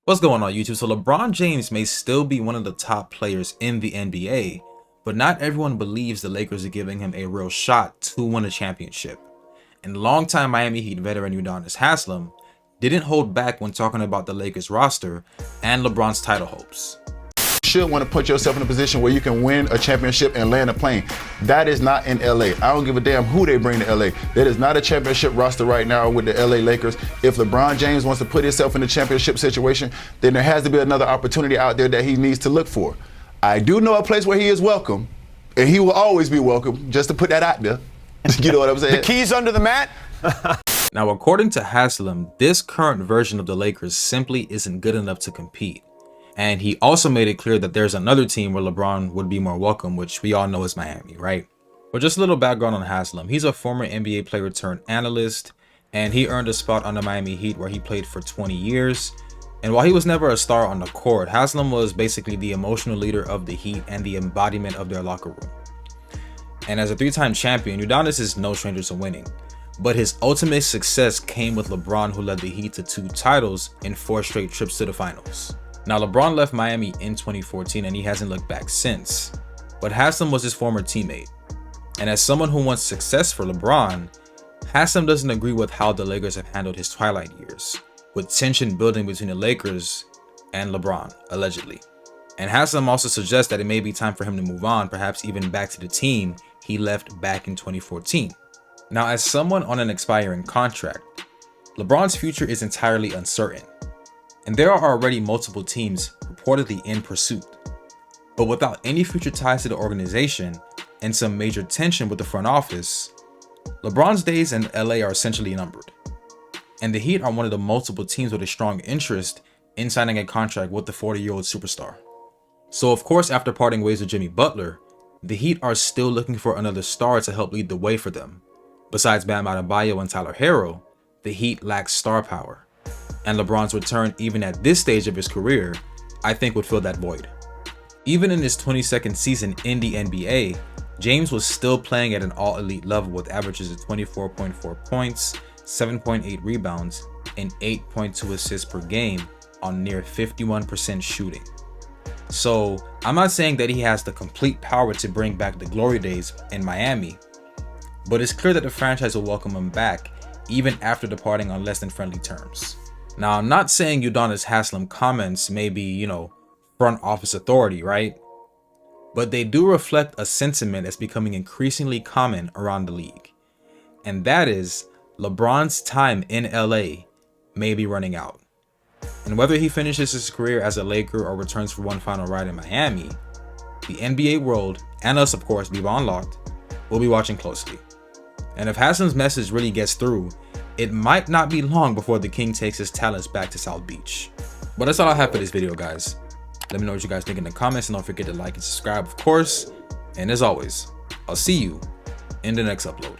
What's going on YouTube? So LeBron James may still be one of the top players in the NBA, but not everyone believes the Lakers are giving him a real shot to win a championship. And longtime Miami Heat veteran Udonis Haslem didn't hold back when talking about the Lakers roster and LeBron's title hopes. You should want to put yourself in a position where you can win a championship and land a plane. That is not in LA. I don't give a damn who they bring to LA. That is not a championship roster right now with the LA Lakers. If LeBron James wants to put himself in a championship situation, then there has to be another opportunity out there that he needs to look for. I do know a place where he is welcome, and he will always be welcome, just to put that out there. You know what I'm saying? The keys under the mat? Now, according to Haslem, this current version of the Lakers simply isn't good enough to compete. And he also made it clear that there's another team where LeBron would be more welcome, which we all know is Miami, right? But just a little background on Haslem. He's a former NBA player turned analyst, and he earned a spot on the Miami Heat where he played for 20 years. And while he was never a star on the court, Haslem was basically the emotional leader of the Heat and the embodiment of their locker room. And as a three-time champion, Udonis is no stranger to winning. But his ultimate success came with LeBron, who led the Heat to 2 titles and 4 straight trips to the finals. Now, LeBron left Miami in 2014 and he hasn't looked back since. But Haslem was his former teammate. And as someone who wants success for LeBron, Haslem doesn't agree with how the Lakers have handled his twilight years, with tension building between the Lakers and LeBron, allegedly. And Haslem also suggests that it may be time for him to move on, perhaps even back to the team he left back in 2014. Now, as someone on an expiring contract, LeBron's future is entirely uncertain. And there are already multiple teams reportedly in pursuit. But without any future ties to the organization and some major tension with the front office, LeBron's days in LA are essentially numbered. And the Heat are one of the multiple teams with a strong interest in signing a contract with the 40-year-old superstar. So of course, after parting ways with Jimmy Butler, the Heat are still looking for another star to help lead the way for them. Besides Bam Adebayo and Tyler Herro, the Heat lacks star power. And LeBron's return, even at this stage of his career, I think would fill that void. Even in his 22nd season in the NBA, James was still playing at an all-elite level with averages of 24.4 points, 7.8 rebounds, and 8.2 assists per game on near 51% shooting. So I'm not saying that he has the complete power to bring back the glory days in Miami, but it's clear that the franchise will welcome him back even after departing on less than friendly terms. Now, I'm not saying Udonis Haslem comments may be, front office authority, right? But they do reflect a sentiment that's becoming increasingly common around the league. And that is, LeBron's time in LA may be running out. And whether he finishes his career as a Laker or returns for one final ride in Miami, the NBA world, and us of course, bballunlocked, will be watching closely. And if Haslem's message really gets through, it might not be long before the King takes his talents back to South Beach. But that's all I have for this video, guys. Let me know what you guys think in the comments, and don't forget to like and subscribe, of course. And as always, I'll see you in the next upload.